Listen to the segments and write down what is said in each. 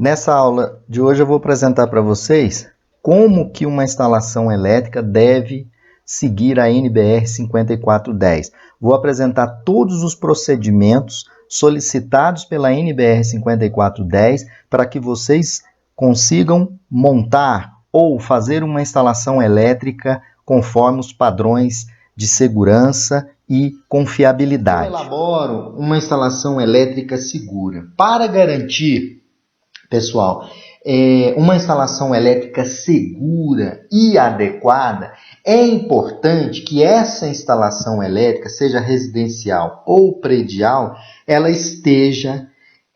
Nessa aula de hoje eu vou apresentar para vocês como que uma instalação elétrica deve seguir a NBR 5410. Vou apresentar todos os procedimentos solicitados pela NBR 5410 para que vocês consigam montar ou fazer uma instalação elétrica conforme os padrões de segurança e confiabilidade. Eu elaboro uma instalação elétrica segura. Para garantir, pessoal, uma instalação elétrica segura e adequada, é importante que essa instalação elétrica, seja residencial ou predial, ela esteja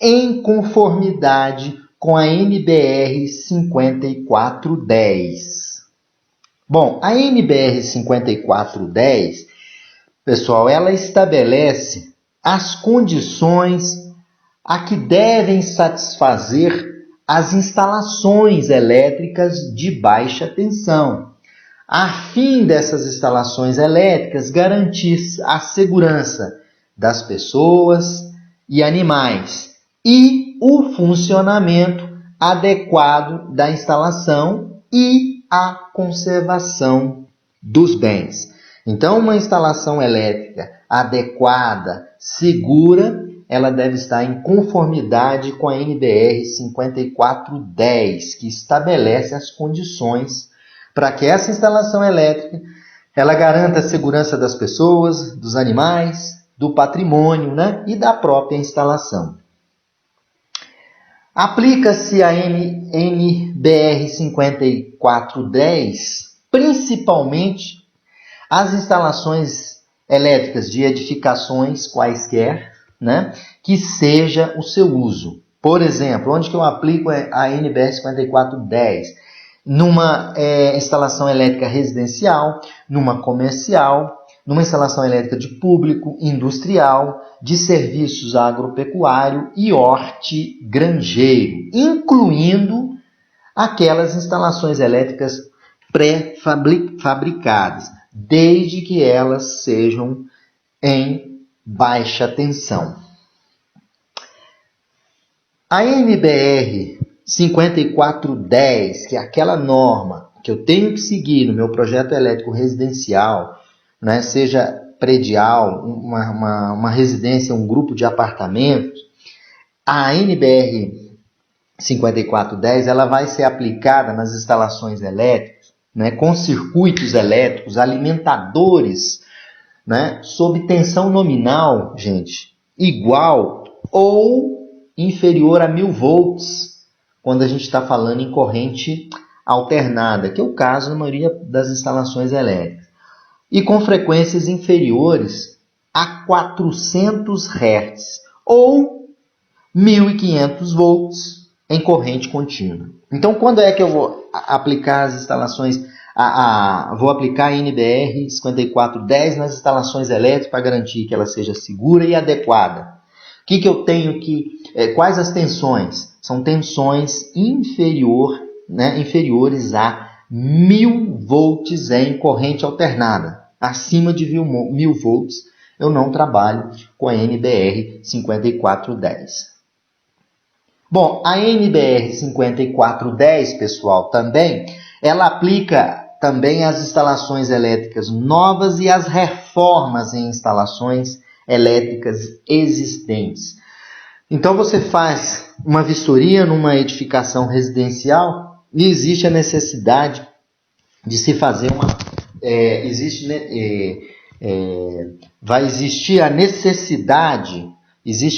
em conformidade com a NBR 5410. Bom, a NBR 5410, pessoal, ela estabelece as condições a que devem satisfazer as instalações elétricas de baixa tensão, a fim dessas instalações elétricas garantir a segurança das pessoas e animais e o funcionamento adequado da instalação e a conservação dos bens. Então, uma instalação elétrica adequada, segura, ela deve estar em conformidade com a NBR 5410, que estabelece as condições para que essa instalação elétrica ela garanta a segurança das pessoas, dos animais, do patrimônio, né, e da própria instalação. Aplica-se a NBR 5410 principalmente às instalações elétricas de edificações quaisquer, né, que seja o seu uso. Por exemplo, onde que eu aplico a NBR 5410? Numa instalação elétrica residencial, numa comercial, numa instalação elétrica de público, industrial, de serviços agropecuário e hortigranjeiro, incluindo aquelas instalações elétricas pré-fabricadas, desde que elas sejam em baixa tensão. A NBR 5410, que é aquela norma que eu tenho que seguir no meu projeto elétrico residencial, né, seja predial, uma residência, um grupo de apartamentos, a NBR 5410 ela vai ser aplicada nas instalações elétricas, né, com circuitos elétricos, alimentadores, né, sob tensão nominal, gente, igual ou inferior a 1000 volts, quando a gente está falando em corrente alternada, que é o caso na maioria das instalações elétricas, e com frequências inferiores a 400 Hz ou 1500 volts em corrente contínua. Então, quando é que eu vou aplicar as instalações, vou aplicar a NBR 5410 nas instalações elétricas para garantir que ela seja segura e adequada? O que eu tenho que... quais as tensões? São tensões inferiores a 1000 volts em corrente alternada. Acima de 1000 volts, eu não trabalho com a NBR 5410. Bom, a NBR 5410, pessoal, também, ela aplica também às instalações elétricas novas e às reformas em instalações elétricas existentes. Então, você faz uma vistoria numa edificação residencial e existe a necessidade de se fazer existe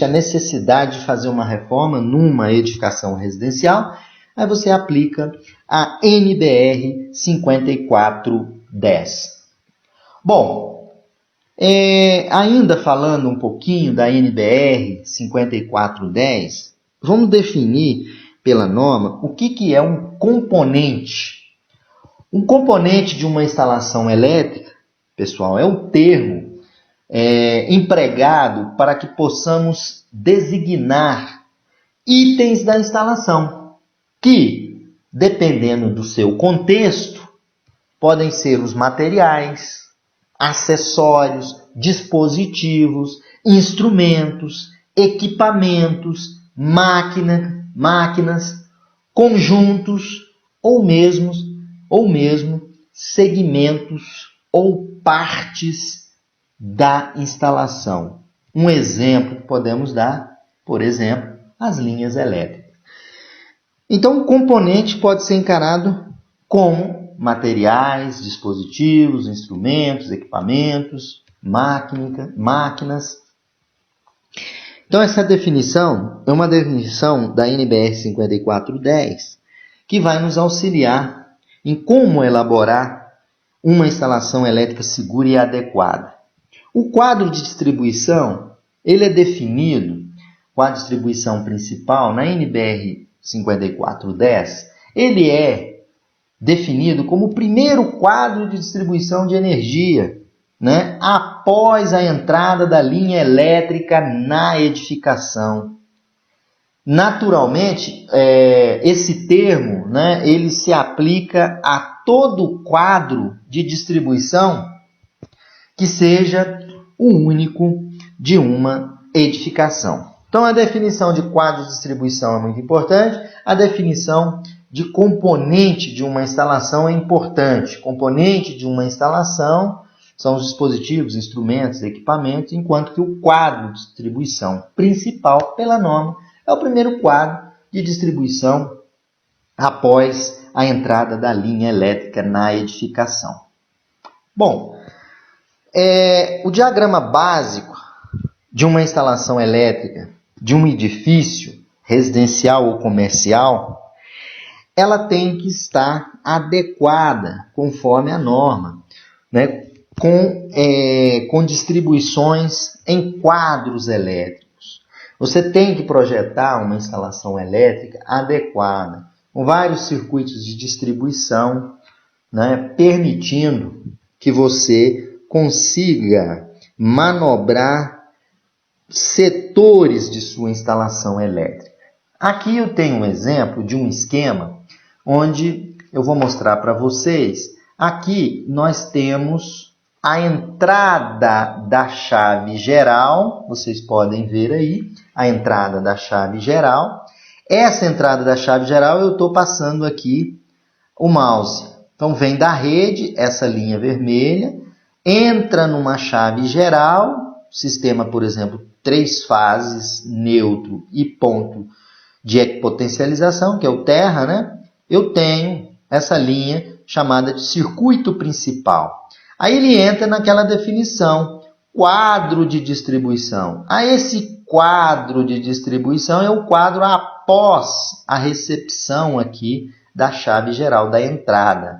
a necessidade de fazer uma reforma numa edificação residencial, aí você aplica a NBR 5410. Bom, ainda falando um pouquinho da NBR 5410, vamos definir pela norma o que é um componente. Um componente de uma instalação elétrica, pessoal, é um termo empregado para que possamos designar itens da instalação, que, dependendo do seu contexto, podem ser os materiais, acessórios, dispositivos, instrumentos, equipamentos, máquinas, conjuntos ou mesmo segmentos ou partes da instalação. Um exemplo que podemos dar, por exemplo, as linhas elétricas. Então, o componente pode ser encarado como materiais, dispositivos, instrumentos, equipamentos, máquinas. Então, essa definição é uma definição da NBR 5410 que vai nos auxiliar em como elaborar uma instalação elétrica segura e adequada. O quadro de distribuição, ele é definido, quadro de distribuição principal, na NBR 5410, ele é definido como o primeiro quadro de distribuição de energia, né, após a entrada da linha elétrica na edificação. Naturalmente, esse termo, né, ele se aplica a todo quadro de distribuição que seja o único de uma edificação. Então, a definição de quadro de distribuição é muito importante, a definição de componente de uma instalação é importante. Componente de uma instalação são os dispositivos, instrumentos, equipamentos, enquanto que o quadro de distribuição principal, pela norma, é o primeiro quadro de distribuição após a entrada da linha elétrica na edificação. Bom, o diagrama básico de uma instalação elétrica de um edifício residencial ou comercial, ela tem que estar adequada conforme a norma, né? Com distribuições em quadros elétricos. Você tem que projetar uma instalação elétrica adequada, com vários circuitos de distribuição, né, permitindo que você consiga manobrar setores de sua instalação elétrica. Aqui eu tenho um exemplo de um esquema onde eu vou mostrar para vocês. Aqui nós temos a entrada da chave geral, vocês podem ver aí, a entrada da chave geral. Essa entrada da chave geral eu estou passando aqui o mouse. Então vem da rede, essa linha vermelha, entra numa chave geral, sistema, por exemplo, 3 fases, neutro e ponto de equipotencialização, que é o terra, né? Eu tenho essa linha chamada de circuito principal. Aí ele entra naquela definição, quadro de distribuição. Esse quadro de distribuição é o quadro após a recepção aqui da chave geral da entrada.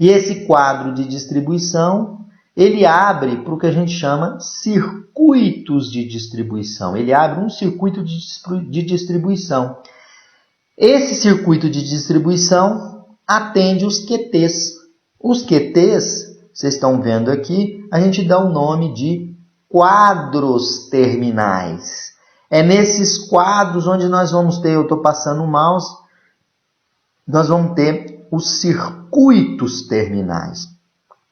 E esse quadro de distribuição, ele abre para o que a gente chama circuitos de distribuição. Ele abre um circuito de distribuição. Esse circuito de distribuição atende os QTs. Os QTs, vocês estão vendo aqui, a gente dá o nome de quadros terminais. É nesses quadros onde nós vamos ter, eu estou passando o mouse, nós vamos ter os circuitos terminais.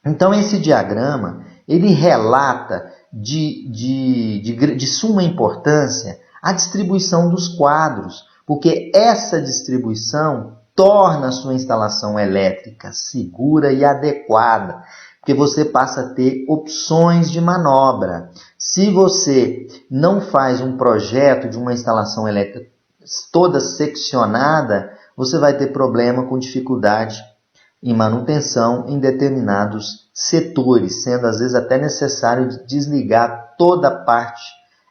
Então, esse diagrama, ele relata de suma importância a distribuição dos quadros, porque essa distribuição torna a sua instalação elétrica segura e adequada, porque você passa a ter opções de manobra. Se você não faz um projeto de uma instalação elétrica toda seccionada, você vai ter problema com dificuldade em manutenção em determinados setores, sendo às vezes até necessário desligar toda a parte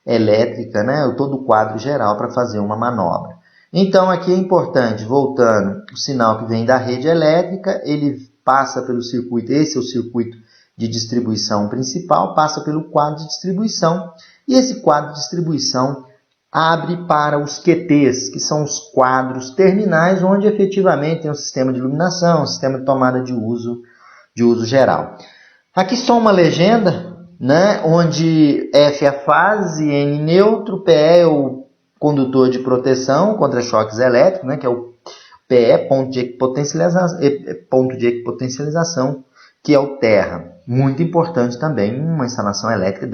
elétrica, né, todo o quadro geral para fazer uma manobra. Então, aqui é importante, voltando, o sinal que vem da rede elétrica, ele passa pelo circuito, esse é o circuito de distribuição principal, passa pelo quadro de distribuição, e esse quadro de distribuição abre para os QTs, que são os quadros terminais, onde efetivamente tem um sistema de iluminação, um sistema de tomada de uso geral. Aqui só uma legenda, né, onde F é a fase, N neutro, PE é o condutor de proteção contra choques elétricos, né, que é o PE, ponto de equipotencialização, que é o terra. Muito importante também, uma instalação elétrica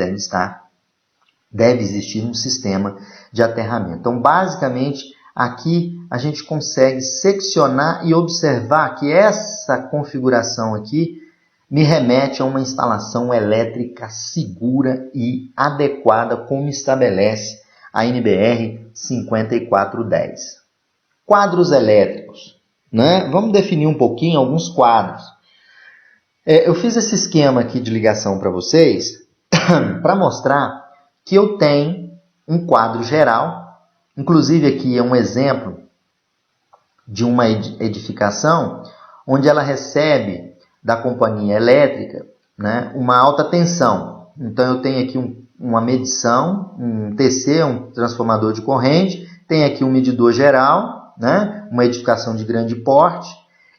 deve existir um sistema de aterramento. Então, basicamente, aqui a gente consegue seccionar e observar que essa configuração aqui me remete a uma instalação elétrica segura e adequada, como estabelece a NBR 5410. Quadros elétricos, né? Vamos definir um pouquinho alguns quadros. Eu fiz esse esquema aqui de ligação para vocês para mostrar que eu tenho um quadro geral. Inclusive aqui é um exemplo de uma edificação onde ela recebe da companhia elétrica, né, uma alta tensão. Então eu tenho aqui uma medição, um TC, um transformador de corrente, tem aqui um medidor geral, né, uma edificação de grande porte,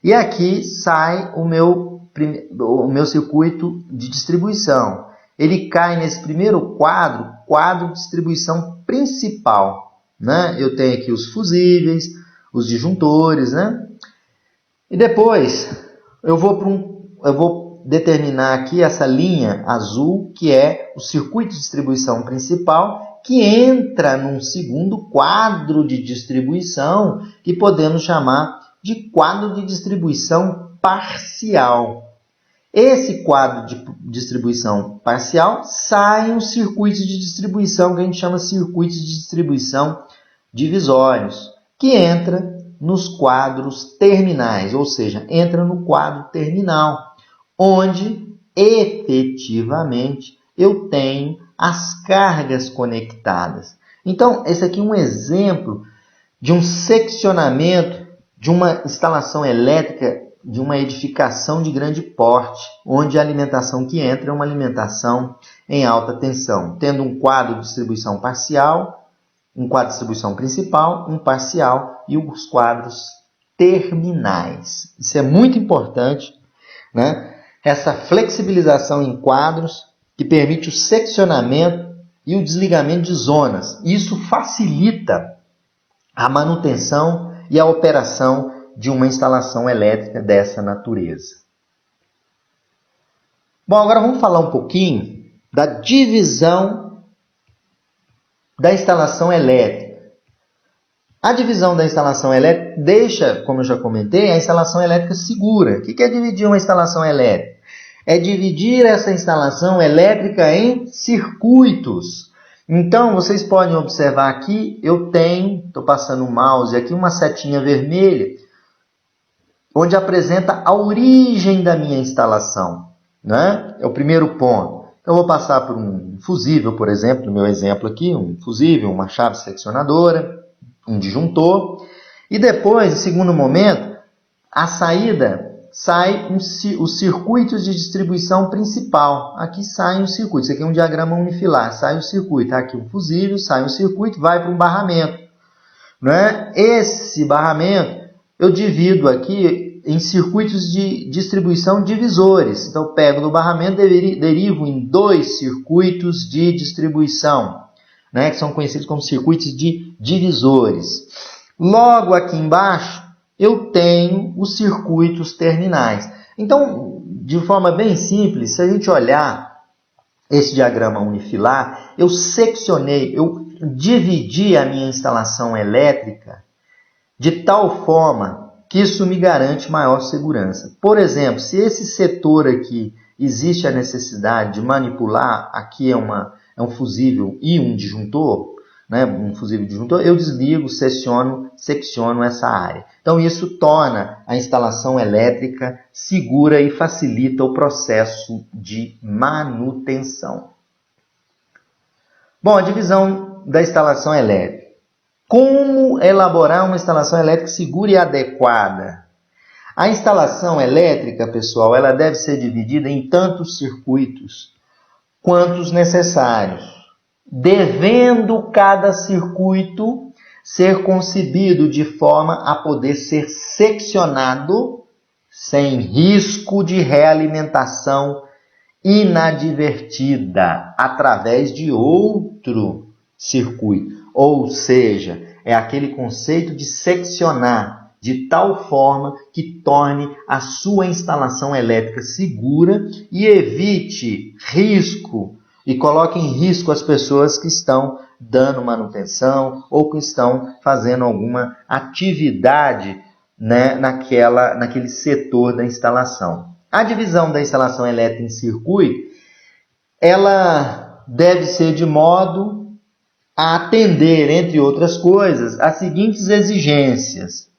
e aqui sai o meu circuito de distribuição. Ele cai nesse primeiro quadro de distribuição principal. Né? Eu tenho aqui os fusíveis, os disjuntores, né? E depois eu vou determinar aqui essa linha azul, que é o circuito de distribuição principal, que entra num segundo quadro de distribuição, que podemos chamar de quadro de distribuição parcial. Esse quadro de distribuição parcial sai os circuitos de distribuição, que a gente chama de circuitos de distribuição divisórios, que entra nos quadros terminais, ou seja, entra no quadro terminal, onde efetivamente eu tenho as cargas conectadas. Então, esse aqui é um exemplo de um seccionamento de uma instalação elétrica de uma edificação de grande porte, onde a alimentação que entra é uma alimentação em alta tensão, tendo um quadro de distribuição parcial, um quadro de distribuição principal, um parcial e os quadros terminais. Isso é muito importante, né? Essa flexibilização em quadros que permite o seccionamento e o desligamento de zonas. Isso facilita a manutenção e a operação de uma instalação elétrica dessa natureza. Bom, agora vamos falar um pouquinho da divisão da instalação elétrica. A divisão da instalação elétrica deixa, como eu já comentei, a instalação elétrica segura. O que é dividir uma instalação elétrica? É dividir essa instalação elétrica em circuitos. Então, vocês podem observar aqui, estou passando o mouse aqui, uma setinha vermelha, onde apresenta a origem da minha instalação, né? É o primeiro ponto. Então, eu vou passar por um fusível, por exemplo, no meu exemplo aqui, um fusível, uma chave seccionadora, um disjuntor, e depois, em segundo momento, a saída sai os circuitos de distribuição principal. Aqui saem os circuitos, isso aqui é um diagrama unifilar, sai o circuito, aqui um fusível, sai um circuito, vai para um barramento, né? Esse barramento eu divido aqui em circuitos de distribuição divisores. Então, eu pego do barramento e derivo em 2 circuitos de distribuição, né, que são conhecidos como circuitos de divisores. Logo aqui embaixo, eu tenho os circuitos terminais. Então, de forma bem simples, se a gente olhar esse diagrama unifilar, eu dividi a minha instalação elétrica de tal forma que isso me garante maior segurança. Por exemplo, se esse setor aqui existe a necessidade de manipular, aqui é um fusível e um disjuntor, né, um fusível e disjuntor, eu desligo, secciono essa área. Então isso torna a instalação elétrica segura e facilita o processo de manutenção. Bom, a divisão da instalação elétrica. Como elaborar uma instalação elétrica segura e adequada? A instalação elétrica, pessoal, ela deve ser dividida em tantos circuitos quantos necessários, devendo cada circuito ser concebido de forma a poder ser seccionado sem risco de realimentação inadvertida através de outro circuito. Ou seja, é aquele conceito de seccionar de tal forma que torne a sua instalação elétrica segura e evite risco e coloque em risco as pessoas que estão dando manutenção ou que estão fazendo alguma atividade, né, naquele setor da instalação. A divisão da instalação elétrica em circuito, ela deve ser de modo a atender, entre outras coisas, as seguintes exigências.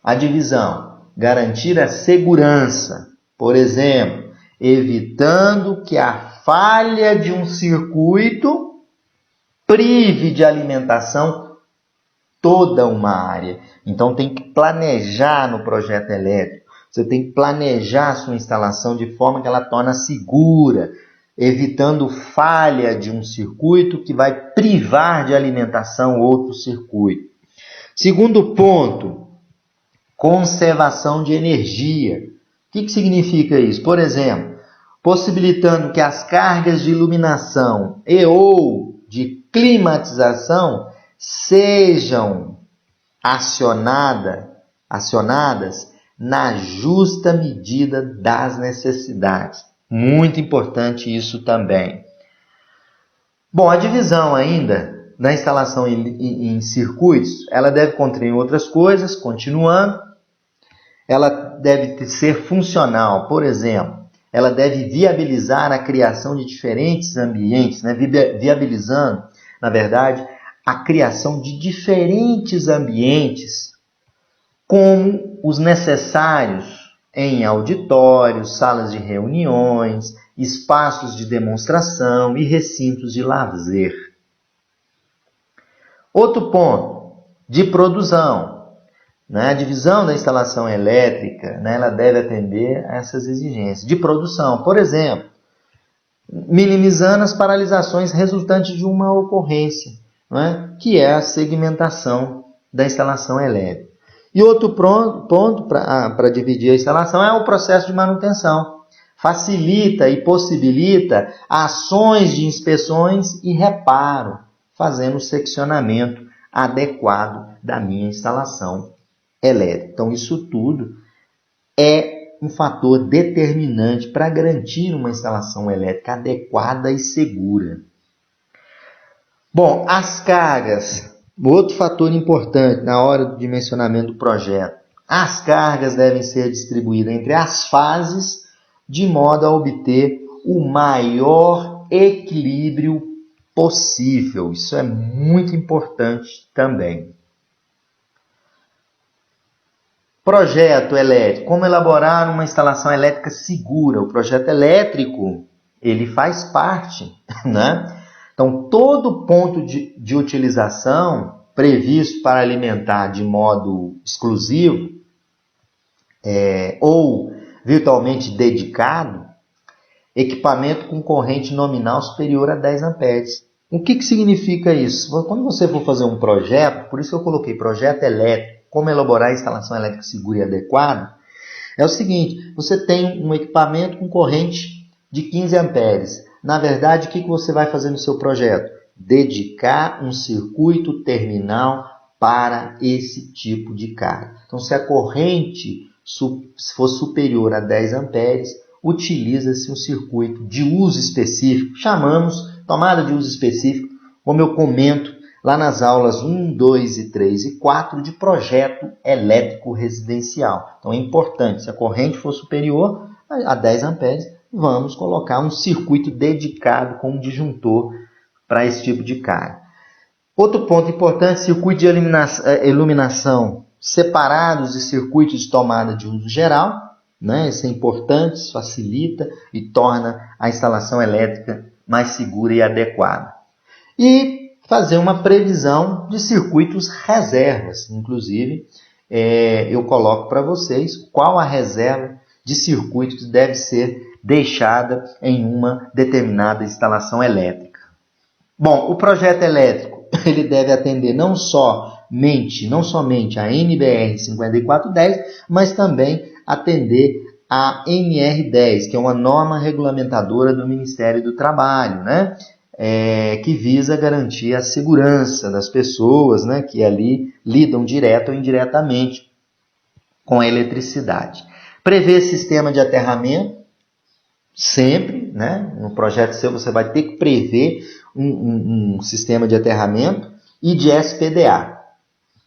A divisão: garantir a segurança, por exemplo, evitando que a falha de um circuito prive de alimentação toda uma área. Então tem que planejar no projeto elétrico. Você tem que planejar a sua instalação de forma que ela torne segura, evitando falha de um circuito que vai privar de alimentação outro circuito. Segundo ponto, conservação de energia. O que significa isso? Por exemplo, possibilitando que as cargas de iluminação e ou de climatização sejam acionadas na justa medida das necessidades. Muito importante isso também. Bom, a divisão ainda da instalação em circuitos, ela deve conter outras coisas, continuando. Ela deve ser funcional, por exemplo, ela deve viabilizar a criação de diferentes ambientes, né? Viabilizando, na verdade, a criação de diferentes ambientes, como os necessários em auditórios, salas de reuniões, espaços de demonstração e recintos de lazer. Outro ponto, de produção. A divisão da instalação elétrica, ela deve atender a essas exigências. De produção, por exemplo, minimizando as paralisações resultantes de uma ocorrência, que é a segmentação da instalação elétrica. E outro ponto para dividir a instalação é o processo de manutenção. Facilita e possibilita ações de inspeções e reparo, fazendo o seccionamento adequado da minha instalação elétrica. Então, isso tudo é um fator determinante para garantir uma instalação elétrica adequada e segura. Bom, as cargas. Outro fator importante na hora do dimensionamento do projeto. As cargas devem ser distribuídas entre as fases de modo a obter o maior equilíbrio possível. Isso é muito importante também. Projeto elétrico. Como elaborar uma instalação elétrica segura? O projeto elétrico, ele faz parte, Então, todo ponto de utilização previsto para alimentar de modo exclusivo ou virtualmente dedicado, equipamento com corrente nominal superior a 10 amperes. O que significa isso? Quando você for fazer um projeto, por isso que eu coloquei projeto elétrico, como elaborar a instalação elétrica segura e adequada, é o seguinte: você tem um equipamento com corrente de 15 amperes. Na verdade, o que você vai fazer no seu projeto? Dedicar um circuito terminal para esse tipo de carga. Então, se a corrente for superior a 10 amperes, utiliza-se um circuito de uso específico. Chamamos tomada de uso específico, como eu comento lá nas aulas 1, 2, 3 e 4 de projeto elétrico residencial. Então, é importante, se a corrente for superior a 10 amperes, vamos colocar um circuito dedicado com um disjuntor para esse tipo de carga. Outro ponto importante, circuito de iluminação separados de circuitos de tomada de uso geral. Isso é importante, isso facilita e torna a instalação elétrica mais segura e adequada. E fazer uma previsão de circuitos reservas. Inclusive, eu coloco para vocês qual a reserva de circuito que deve ser deixada em uma determinada instalação elétrica. Bom, o projeto elétrico ele deve atender não somente a NBR 5410, mas também atender a NR10, que é uma norma regulamentadora do Ministério do Trabalho, que visa garantir a segurança das pessoas, que ali lidam direto ou indiretamente com a eletricidade. Prever sistema de aterramento, sempre, né? No projeto seu você vai ter que prever um sistema de aterramento e de SPDA,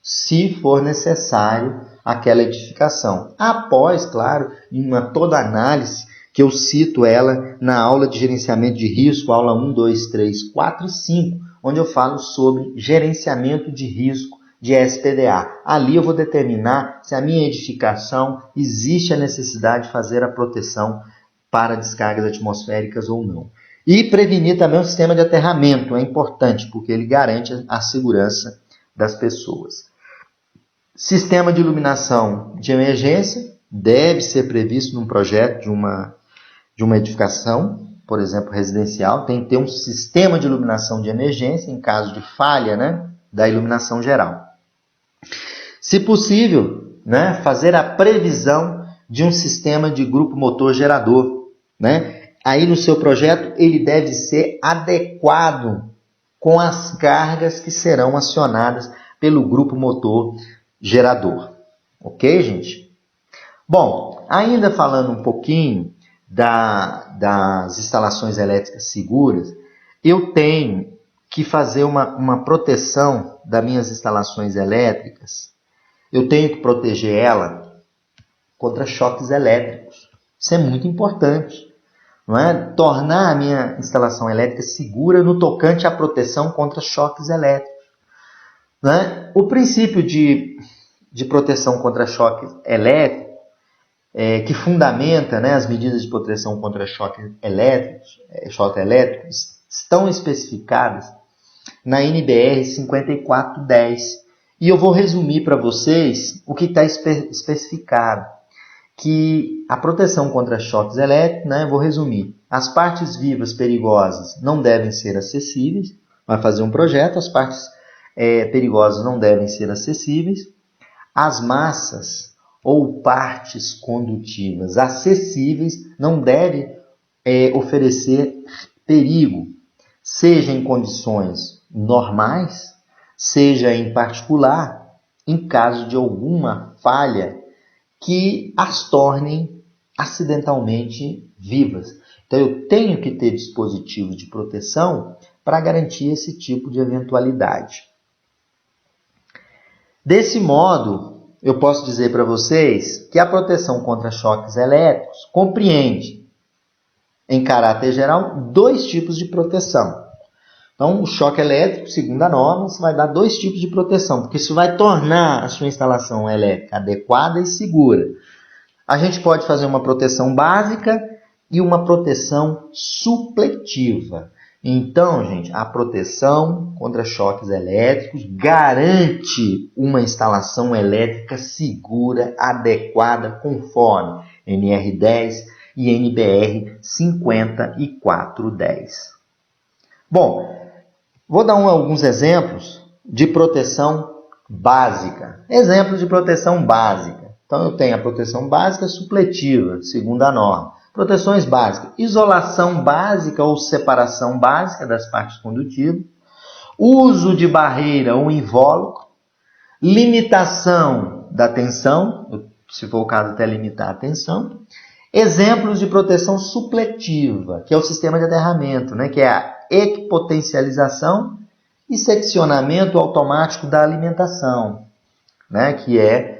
se for necessário aquela edificação. Após, claro, em toda análise, que eu cito ela na aula de gerenciamento de risco, aula 1, 2, 3, 4 e 5, onde eu falo sobre gerenciamento de risco de SPDA. Ali eu vou determinar se a minha edificação existe a necessidade de fazer a proteção para descargas atmosféricas ou não. E prevenir também o sistema de aterramento, é importante, porque ele garante a segurança das pessoas. Sistema de iluminação de emergência deve ser previsto num projeto de uma edificação, por exemplo, residencial, tem que ter um sistema de iluminação de emergência em caso de falha, né, da iluminação geral. Se possível, né, fazer a previsão de um sistema de grupo motor gerador, né? Aí no seu projeto ele deve ser adequado com as cargas que serão acionadas pelo grupo motor gerador. Ok, gente? Bom, ainda falando um pouquinho das instalações elétricas seguras, eu tenho que fazer uma proteção das minhas instalações elétricas. Eu tenho que proteger ela contra choques elétricos. Isso é muito importante, não é? Tornar a minha instalação elétrica segura no tocante à proteção contra choques elétricos. Não é? O princípio de proteção contra choque elétrico, que fundamenta, né, as medidas de proteção contra choque elétrico, estão especificadas na NBR 5410. E eu vou resumir para vocês o que está especificado. Que a proteção contra choques elétricos, né, eu vou resumir. As partes vivas perigosas não devem ser acessíveis. Vai fazer um projeto, as partes perigosas não devem ser acessíveis. As massas ou partes condutivas acessíveis não devem oferecer perigo, seja em condições normais, seja em particular, em caso de alguma falha que as tornem acidentalmente vivas. Então eu tenho que ter dispositivos de proteção para garantir esse tipo de eventualidade. Desse modo, eu posso dizer para vocês que a proteção contra choques elétricos compreende, em caráter geral, 2 tipos de proteção. Então, o choque elétrico, segundo a norma, você vai dar 2 tipos de proteção, porque isso vai tornar a sua instalação elétrica adequada e segura. A gente pode fazer uma proteção básica e uma proteção supletiva. Então, gente, a proteção contra choques elétricos garante uma instalação elétrica segura, adequada, conforme NR10 e NBR 5410. Bom, vou dar alguns exemplos de proteção básica. Exemplos de proteção básica. Então, eu tenho a proteção básica supletiva, segundo a norma. Proteções básicas, isolação básica ou separação básica das partes condutivas, uso de barreira ou invólucro, limitação da tensão, se for o caso até limitar a tensão. Exemplos de proteção supletiva, que é o sistema de aterramento, né, que é a equipotencialização e seccionamento automático da alimentação, né, que é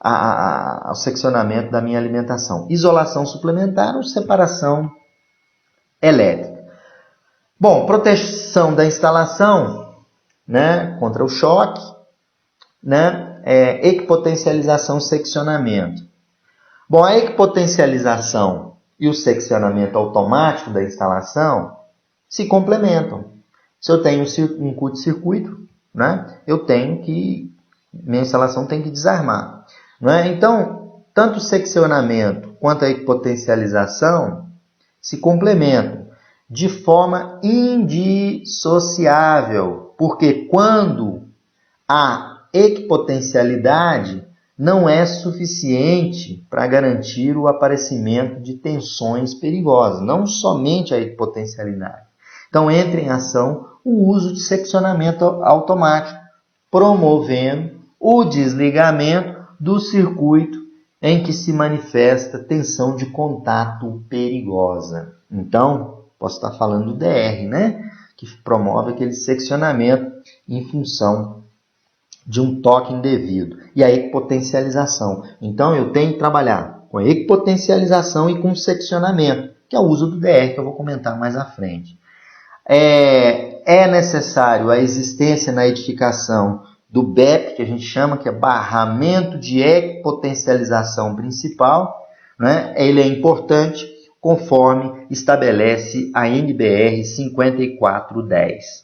o seccionamento da minha alimentação. Isolação suplementar ou separação elétrica. Bom, proteção da instalação, né, contra o choque, né, equipotencialização e seccionamento. Bom, a equipotencialização e o seccionamento automático da instalação se complementam. Se eu tenho um curto-circuito, né, minha instalação tem que desarmar. Não é? Então, tanto o seccionamento quanto a equipotencialização se complementam de forma indissociável, porque quando a equipotencialidade não é suficiente para garantir o aparecimento de tensões perigosas, não somente a equipotencialidade. Então, entra em ação o uso de seccionamento automático, promovendo o desligamento do circuito em que se manifesta tensão de contato perigosa. Então, posso estar falando do DR, né? Que promove aquele seccionamento em função de um toque indevido. E a equipotencialização. Então, eu tenho que trabalhar com a equipotencialização e com seccionamento, que é o uso do DR, que eu vou comentar mais à frente. É necessário a existência na edificação do BEP, que a gente chama, que é barramento de equipotencialização principal, né? Ele é importante conforme estabelece a NBR 5410.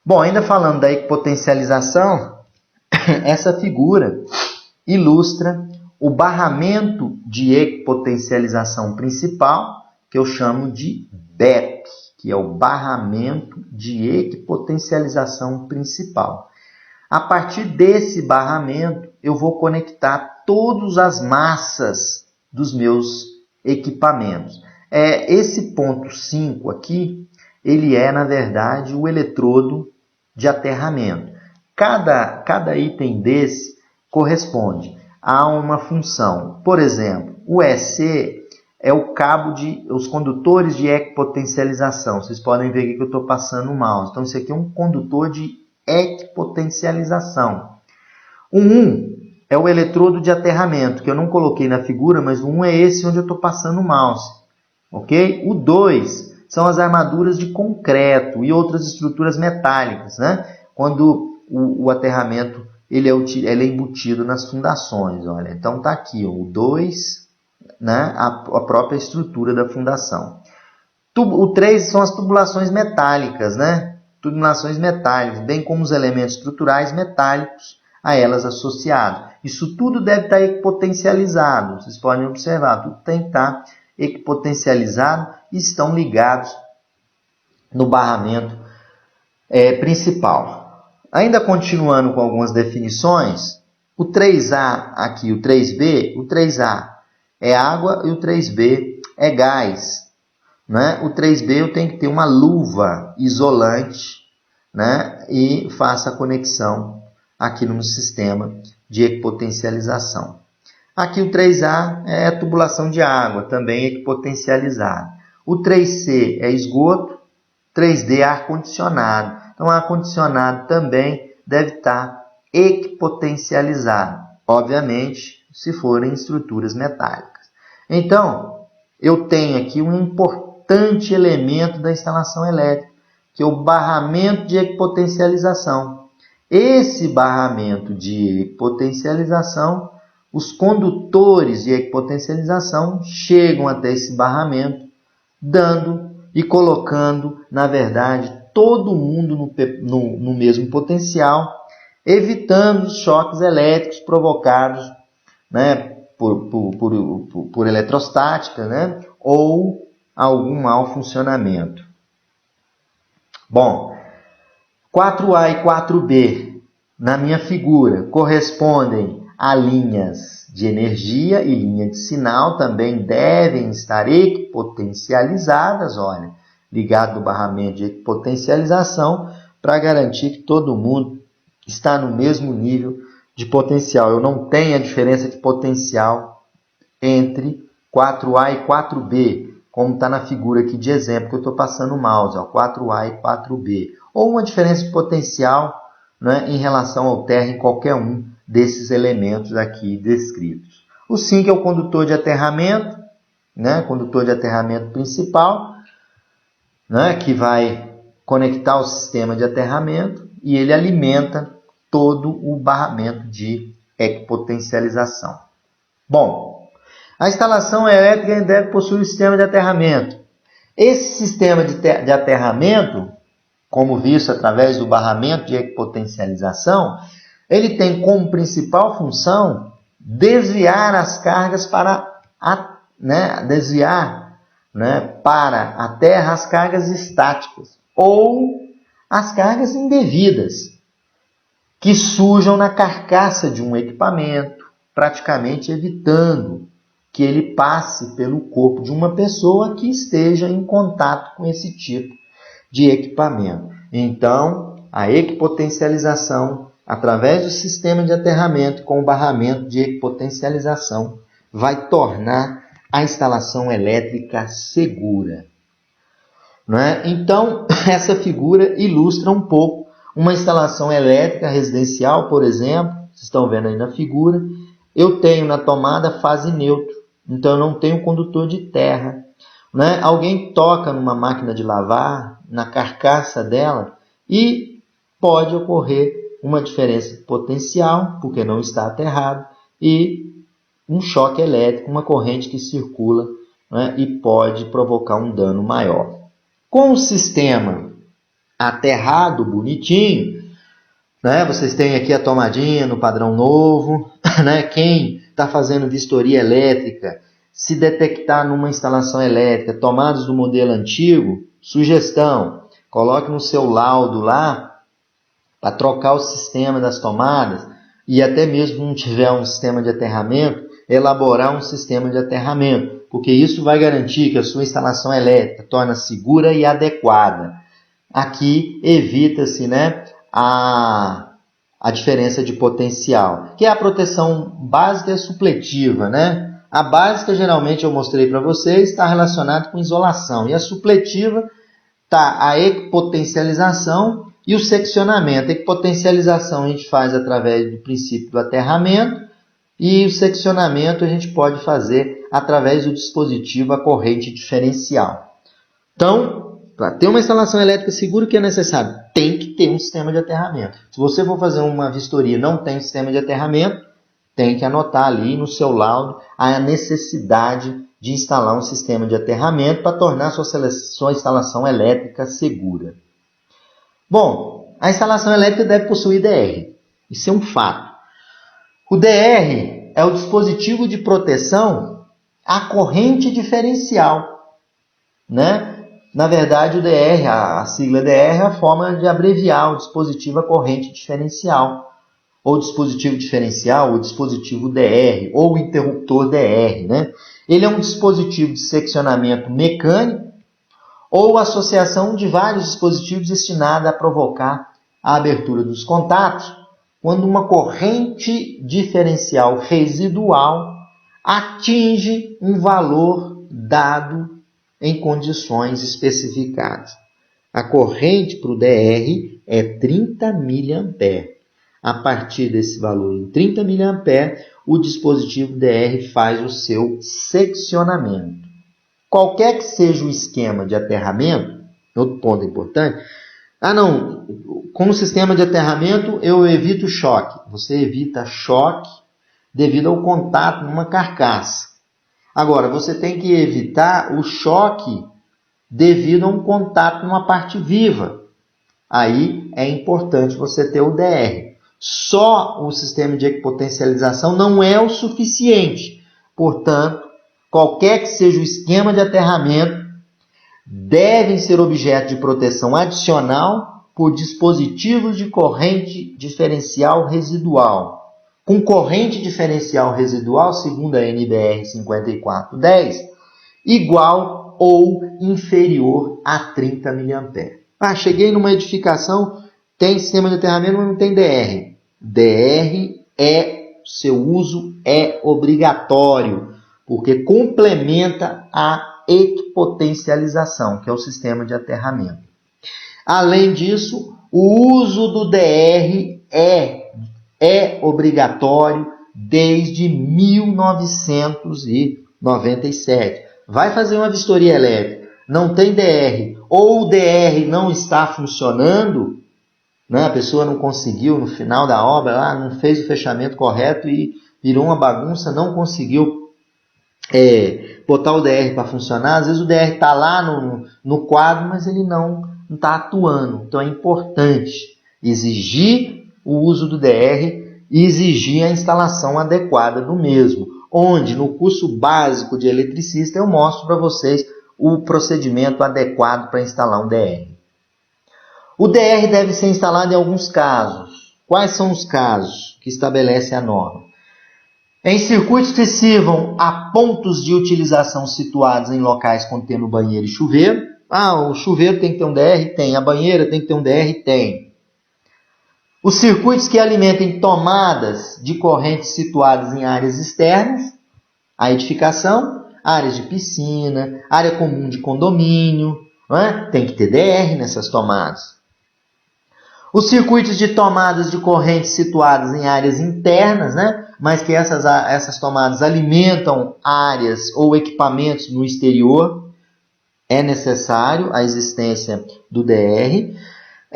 Bom, ainda falando da equipotencialização, essa figura ilustra o barramento de equipotencialização principal, que eu chamo de BEP, que é o barramento de equipotencialização principal. A partir desse barramento, eu vou conectar todas as massas dos meus equipamentos. Esse ponto 5 aqui, ele é, na verdade, o eletrodo de aterramento. Cada item desse corresponde a uma função. Por exemplo, o EC é o cabo os condutores de equipotencialização. Vocês podem ver aqui que eu estou passando o mouse. Então, isso aqui é um condutor de equipotencialização. O 1 é o eletrodo de aterramento, que eu não coloquei na figura, mas o 1 é esse onde eu estou passando o mouse. Ok? O 2 são as armaduras de concreto e outras estruturas metálicas, né? Quando o aterramento ele é embutido nas fundações. Olha. Então, está aqui ó, o 2, né? a própria estrutura da fundação. O 3 são as tubulações metálicas, né? Tubulações metálicas, bem como os elementos estruturais metálicos a elas associados. Isso tudo deve estar equipotencializado. Vocês podem observar, tudo tem que estar equipotencializado e estão ligados no barramento principal. Ainda continuando com algumas definições, o 3A aqui, o 3B, o 3A é água e o 3B é gás. Né? O 3B eu tenho que ter uma luva isolante, né? E faça a conexão aqui no sistema de equipotencialização. Aqui o 3A é a tubulação de água, também equipotencializada. O 3C é esgoto, 3D é ar-condicionado. Então, ar-condicionado também deve estar equipotencializado, obviamente, se forem estruturas metálicas. Então, eu tenho aqui um importante elemento da instalação elétrica, que é o barramento de equipotencialização. Esse barramento de equipotencialização, os condutores de equipotencialização chegam até esse barramento, dando e colocando, na verdade, todo mundo no mesmo potencial, evitando os choques elétricos provocados, né, por eletrostática, né, ou algum mau funcionamento. Bom, 4A e 4B, na minha figura, correspondem a linhas de energia e linha de sinal, também devem estar equipotencializadas, olha, ligado no barramento de equipotencialização, para garantir que todo mundo está no mesmo nível de potencial. Eu não tenho a diferença de potencial entre 4A e 4B, como está na figura aqui de exemplo que eu estou passando o mouse, ó, 4A e 4B. Ou uma diferença de potencial, né, em relação ao terra em qualquer um desses elementos aqui descritos. O 5 é o condutor de aterramento, né, condutor de aterramento principal, né, que vai conectar o sistema de aterramento e ele alimenta todo o barramento de equipotencialização. Bom, a instalação elétrica deve possuir um sistema de aterramento. Esse sistema de aterramento, como visto através do barramento de equipotencialização, ele tem como principal função desviar as cargas para para a terra as cargas estáticas ou as cargas indevidas que sujam na carcaça de um equipamento, praticamente evitando que ele passe pelo corpo de uma pessoa que esteja em contato com esse tipo de equipamento. Então, a equipotencialização através do sistema de aterramento com o barramento de equipotencialização, vai tornar a instalação elétrica segura. Não é? Então, essa figura ilustra um pouco uma instalação elétrica residencial, por exemplo, vocês estão vendo aí na figura, eu tenho na tomada fase neutro, então eu não tenho condutor de terra. Não é? Alguém toca numa máquina de lavar, na carcaça dela, e pode ocorrer uma diferença potencial, porque não está aterrado, e um choque elétrico, uma corrente que circula, né, e pode provocar um dano maior. Com o sistema aterrado, bonitinho, né, vocês têm aqui a tomadinha no padrão novo, né, quem está fazendo vistoria elétrica, se detectar numa instalação elétrica tomadas do modelo antigo, sugestão, coloque no seu laudo lá, para trocar o sistema das tomadas, e até mesmo não tiver um sistema de aterramento, elaborar um sistema de aterramento, porque isso vai garantir que a sua instalação elétrica torne-se segura e adequada. Aqui evita-se, né, a diferença de potencial, que é a proteção básica e supletiva, né? A básica, geralmente, eu mostrei para vocês, está relacionada com isolação, e a supletiva está a equipotencialização e o seccionamento. A equipotencialização a gente faz através do princípio do aterramento, e o seccionamento a gente pode fazer através do dispositivo a corrente diferencial. Então, para ter uma instalação elétrica segura, o que é necessário? Tem que ter um sistema de aterramento. Se você for fazer uma vistoria e não tem sistema de aterramento, tem que anotar ali no seu laudo a necessidade de instalar um sistema de aterramento para tornar sua instalação elétrica segura. Bom, a instalação elétrica deve possuir DR. Isso é um fato. O DR é o dispositivo de proteção à corrente diferencial, né? Na verdade, o DR, a sigla DR é a forma de abreviar o dispositivo à corrente diferencial, ou dispositivo diferencial, ou dispositivo DR, ou interruptor DR, né? Ele é um dispositivo de seccionamento mecânico ou associação de vários dispositivos destinado a provocar a abertura dos contatos quando uma corrente diferencial residual atinge um valor dado em condições especificadas. A corrente para o DR é 30 mA. A partir desse valor em 30 mA, o dispositivo DR faz o seu seccionamento. Qualquer que seja o esquema de aterramento, outro ponto importante, com o sistema de aterramento eu evito choque. Você evita choque devido ao contato numa carcaça. Agora, você tem que evitar o choque devido a um contato numa parte viva. Aí é importante você ter o DR. Só o sistema de equipotencialização não é o suficiente. Portanto, qualquer que seja o esquema de aterramento, devem ser objeto de proteção adicional por dispositivos de corrente diferencial residual. Com corrente diferencial residual, segundo a NBR 5410, igual ou inferior a 30 mA. Cheguei numa edificação, tem sistema de aterramento, mas não tem DR. DR seu uso é obrigatório, porque complementa a equipotencialização, que é o sistema de aterramento. Além disso, o uso do DR é obrigatório desde 1997. Vai fazer uma vistoria elétrica, não tem DR, ou o DR não está funcionando, né? A pessoa não conseguiu no final da obra, não fez o fechamento correto e virou uma bagunça, não conseguiu botar o DR para funcionar. Às vezes o DR está lá no quadro, mas ele não está atuando. Então é importante exigir o uso do DR e exigir a instalação adequada do mesmo, onde no curso básico de eletricista eu mostro para vocês o procedimento adequado para instalar um DR. O DR deve ser instalado em alguns casos. Quais são os casos que estabelece a norma? Em circuitos que sirvam a pontos de utilização situados em locais contendo banheiro e chuveiro. O chuveiro tem que ter um DR? Tem. A banheira tem que ter um DR? Tem. Os circuitos que alimentem tomadas de correntes situadas em áreas externas à edificação, áreas de piscina, área comum de condomínio, não é? Tem que ter DR nessas tomadas. Os circuitos de tomadas de correntes situadas em áreas internas, né? Mas que essas tomadas alimentam áreas ou equipamentos no exterior, é necessário a existência do DR.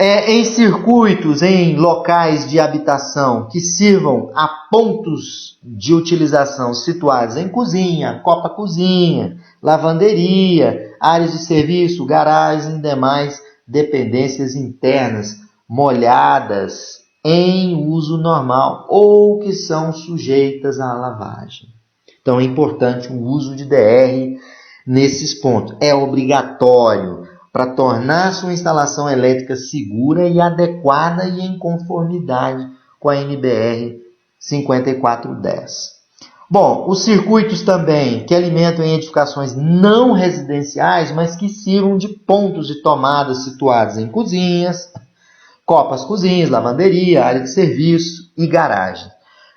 Em circuitos, em locais de habitação que sirvam a pontos de utilização situados em cozinha, copa-cozinha, lavanderia, áreas de serviço, garagens e demais dependências internas molhadas em uso normal ou que são sujeitas à lavagem. Então é importante o uso de DR nesses pontos. É obrigatório para tornar sua instalação elétrica segura e adequada e em conformidade com a NBR 5410. Bom, os circuitos também que alimentam em edificações não residenciais, mas que sirvam de pontos de tomada situados em cozinhas, copas, cozinhas, lavanderia, área de serviço e garagem.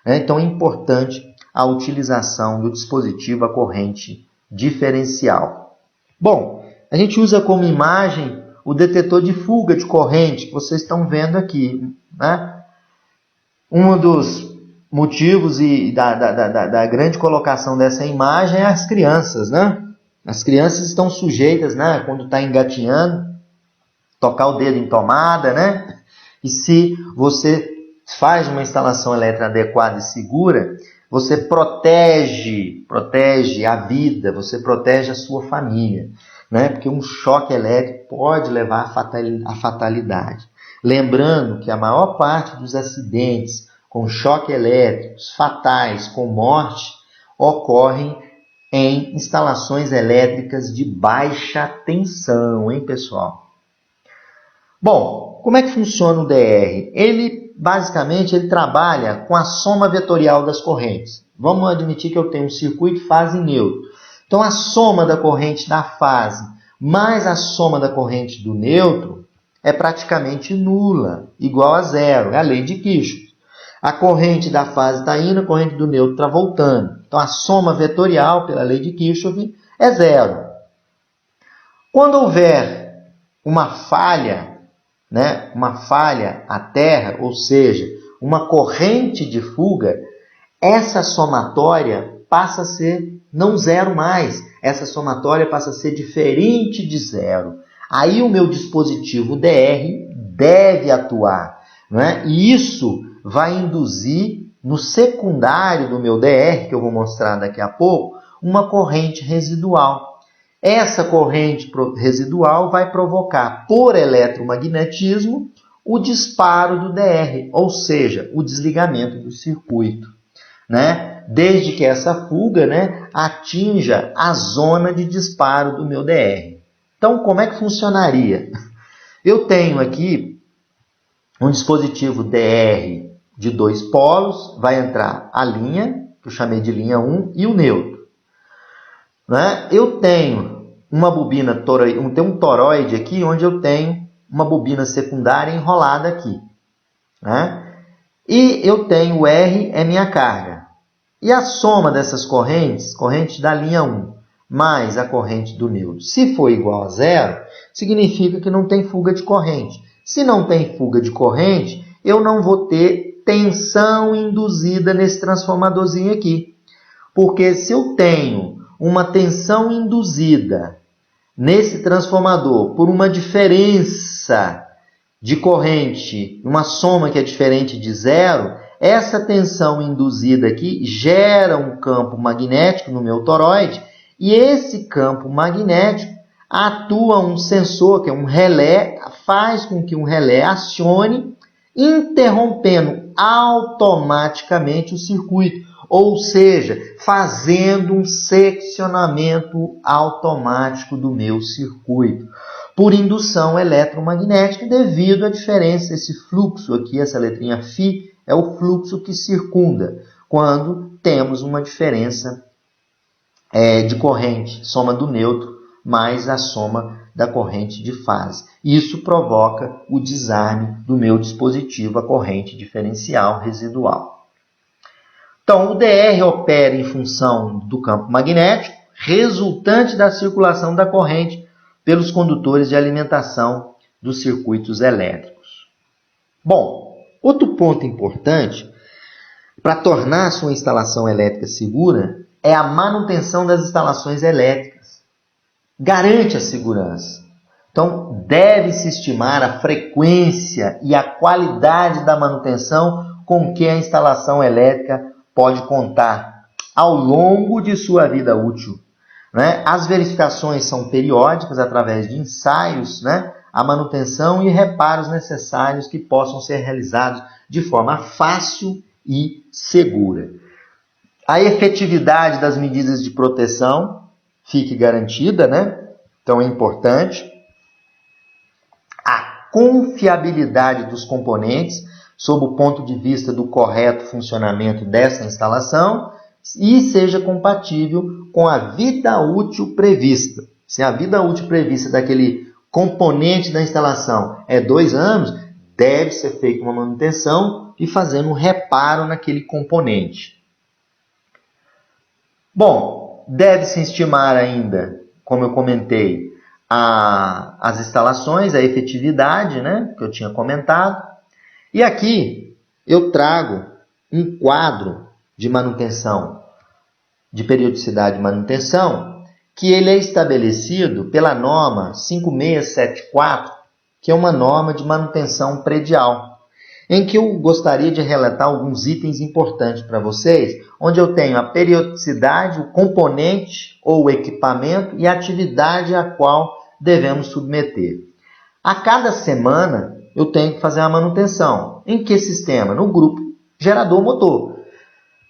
Então é importante a utilização do dispositivo à corrente diferencial. Bom, a gente usa como imagem o detetor de fuga de corrente que vocês estão vendo aqui, né? Um dos motivos da grande colocação dessa imagem é as crianças, né? As crianças estão sujeitas, né, quando está engatinhando, tocar o dedo em tomada, né? E se você faz uma instalação elétrica adequada e segura, você protege a vida, você protege a sua família, né? Porque um choque elétrico pode levar à fatalidade. Lembrando que a maior parte dos acidentes com choque elétricos fatais com morte ocorrem em instalações elétricas de baixa tensão, hein, pessoal? Bom, como é que funciona o DR? Basicamente, ele trabalha com a soma vetorial das correntes. Vamos admitir que eu tenho um circuito fase neutro. Então, a soma da corrente da fase mais a soma da corrente do neutro é praticamente nula, igual a zero. É a lei de Kirchhoff. A corrente da fase está indo, a corrente do neutro está voltando. Então, a soma vetorial, pela lei de Kirchhoff, é zero. Quando houver uma falha, né, uma falha à terra, ou seja, uma corrente de fuga, essa somatória passa a ser não zero mais. Essa somatória passa a ser diferente de zero. Aí o meu dispositivo DR deve atuar, né? E isso vai induzir no secundário do meu DR, que eu vou mostrar daqui a pouco, uma corrente residual. Essa corrente residual vai provocar, por eletromagnetismo, o disparo do DR, ou seja, o desligamento do circuito, né? Desde que essa fuga, né, atinja a zona de disparo do meu DR. Então, como é que funcionaria? Eu tenho aqui um dispositivo DR de 2 polos, vai entrar a linha, que eu chamei de linha 1, e o neutro. Né? Eu tenho uma bobina, tem um toroide aqui, onde eu tenho uma bobina secundária enrolada aqui. Né? E eu tenho o R é minha carga. E a soma dessas correntes, corrente da linha 1 mais a corrente do neutro, se for igual a zero, significa que não tem fuga de corrente. Se não tem fuga de corrente, eu não vou ter tensão induzida nesse transformadorzinho aqui. Porque se eu tenho uma tensão induzida nesse transformador por uma diferença de corrente, uma soma que é diferente de zero, essa tensão induzida aqui gera um campo magnético no meu toroide e esse campo magnético atua um sensor, que é um relé, faz com que um relé acione, interrompendo automaticamente o circuito, ou seja, fazendo um seccionamento automático do meu circuito, por indução eletromagnética, devido à diferença, esse fluxo aqui, essa letrinha φ, é o fluxo que circunda, quando temos uma diferença de corrente, soma do neutro mais a soma da corrente de fase. Isso provoca o desarme do meu dispositivo, a corrente diferencial residual. Então, o DR opera em função do campo magnético, resultante da circulação da corrente pelos condutores de alimentação dos circuitos elétricos. Bom, outro ponto importante para tornar a sua instalação elétrica segura é a manutenção das instalações elétricas. Garante a segurança. Então, deve-se estimar a frequência e a qualidade da manutenção com que a instalação elétrica pode contar ao longo de sua vida útil. As verificações são periódicas através de ensaios, a manutenção e reparos necessários que possam ser realizados de forma fácil e segura. A efetividade das medidas de proteção fique garantida, Então é importante. A confiabilidade dos componentes, sob o ponto de vista do correto funcionamento dessa instalação, e seja compatível com a vida útil prevista. Se a vida útil prevista daquele componente da instalação é 2 anos, deve ser feita uma manutenção e fazendo um reparo naquele componente. Bom, deve-se estimar ainda, como eu comentei, as instalações, a efetividade, que eu tinha comentado. E aqui eu trago um quadro de manutenção, de periodicidade de manutenção, que ele é estabelecido pela norma 5674, que é uma norma de manutenção predial, em que eu gostaria de relatar alguns itens importantes para vocês, onde eu tenho a periodicidade, o componente ou o equipamento e a atividade a qual devemos submeter. A cada semana eu tenho que fazer a manutenção. Em que sistema? No grupo gerador-motor. O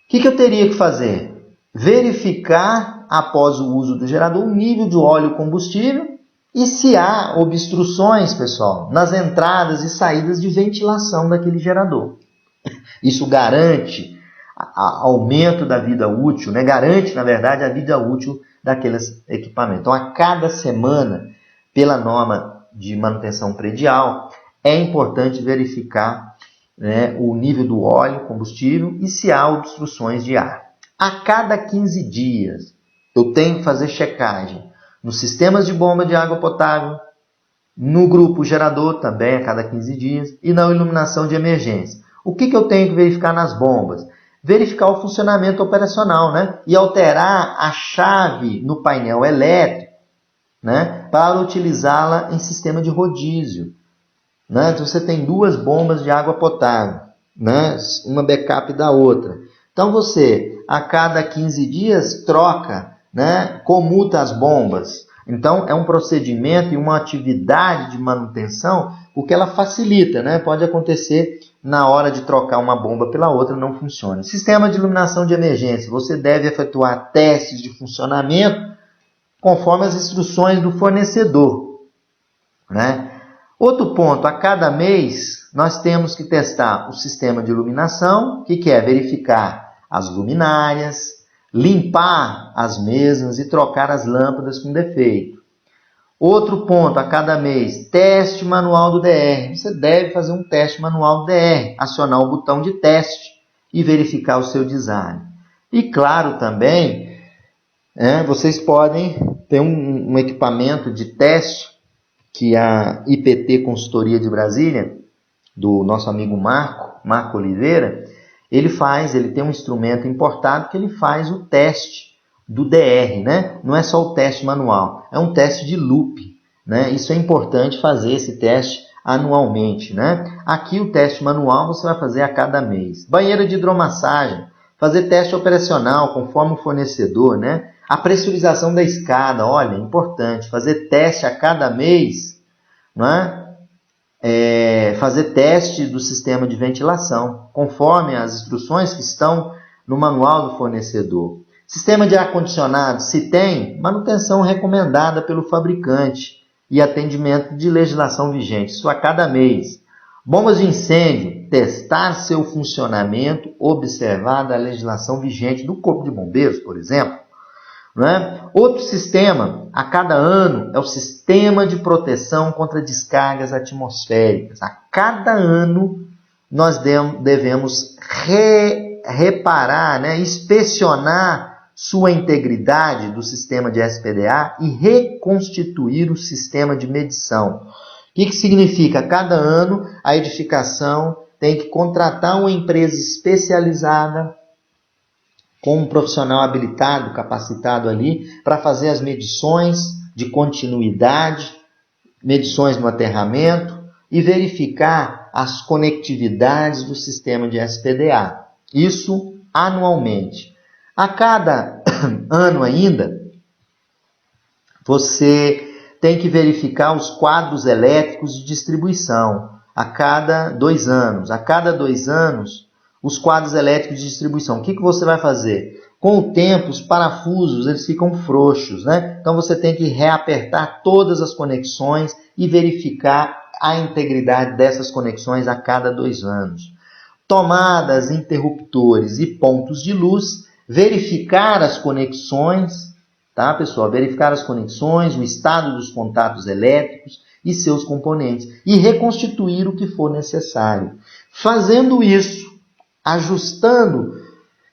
que eu teria que fazer? Verificar, após o uso do gerador, o nível de óleo combustível e se há obstruções, pessoal, nas entradas e saídas de ventilação daquele gerador. Isso garante aumento da vida útil, garante, na verdade, a vida útil daqueles equipamentos. Então, a cada semana, pela norma de manutenção predial, é importante verificar o nível do óleo combustível e se há obstruções de ar. A cada 15 dias, eu tenho que fazer checagem nos sistemas de bomba de água potável, no grupo gerador também a cada 15 dias e na iluminação de emergência. O que eu tenho que verificar nas bombas? Verificar o funcionamento operacional, e alterar a chave no painel elétrico, para utilizá-la em sistema de rodízio. Então você tem 2 bombas de água potável, uma backup da outra. Então você, a cada 15 dias, troca, comuta as bombas. Então é um procedimento e uma atividade de manutenção, porque ela facilita, pode acontecer na hora de trocar uma bomba pela outra, não funciona. Sistema de iluminação de emergência, você deve efetuar testes de funcionamento conforme as instruções do fornecedor. Outro ponto, a cada mês nós temos que testar o sistema de iluminação, que é verificar as luminárias, limpar as mesmas e trocar as lâmpadas com defeito. Outro ponto, a cada mês, teste manual do DR. Você deve fazer um teste manual do DR, acionar o botão de teste e verificar o seu design. E claro também, vocês podem ter um equipamento de teste que a IPT Consultoria de Brasília, do nosso amigo Marco Oliveira, ele tem um instrumento importado que ele faz o teste do DR, Não é só o teste manual, é um teste de loop, Isso é importante fazer esse teste anualmente, Aqui o teste manual você vai fazer a cada mês. Banheira de hidromassagem, fazer teste operacional conforme o fornecedor, A pressurização da escada, olha, é importante, fazer teste a cada mês, fazer teste do sistema de ventilação, conforme as instruções que estão no manual do fornecedor. Sistema de ar-condicionado, se tem, manutenção recomendada pelo fabricante e atendimento de legislação vigente, isso a cada mês. Bombas de incêndio, testar seu funcionamento, observada a legislação vigente do Corpo de Bombeiros, por exemplo. né? Outro sistema, a cada ano, é o sistema de proteção contra descargas atmosféricas. A cada ano, nós devemos reparar, né? Inspecionar sua integridade do sistema de SPDA e reconstituir o sistema de medição. O que significa? A cada ano, a edificação tem que contratar uma empresa especializada com um profissional habilitado, capacitado ali, para fazer as medições de continuidade, medições no aterramento e verificar as conectividades do sistema de SPDA. Isso anualmente. A cada ano ainda, você tem que verificar os quadros elétricos de distribuição a cada 2 anos. A cada 2 anos, os quadros elétricos de distribuição. O que você vai fazer? Com o tempo, os parafusos eles ficam frouxos, né? Então você tem que reapertar todas as conexões e verificar a integridade dessas conexões a cada 2 anos. Tomadas, interruptores e pontos de luz, verificar as conexões, tá, pessoal? Verificar as conexões, o estado dos contatos elétricos e seus componentes e reconstituir o que for necessário. Fazendo isso, ajustando,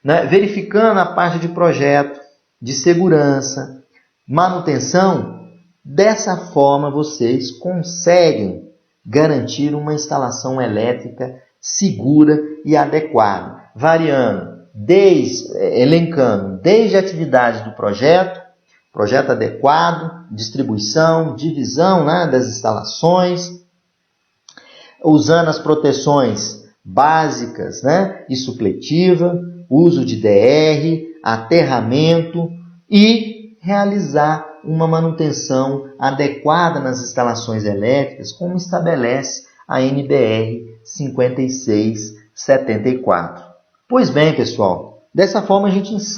né, verificando a parte de projeto, de segurança, manutenção, dessa forma vocês conseguem garantir uma instalação elétrica segura e adequada, variando, elencando desde a atividade do projeto adequado, distribuição, divisão, né, das instalações, usando as proteções básicas, né, e supletiva, uso de DR, aterramento e realizar uma manutenção adequada nas instalações elétricas, como estabelece a NBR 5674. Pois bem, pessoal, dessa forma a gente encerra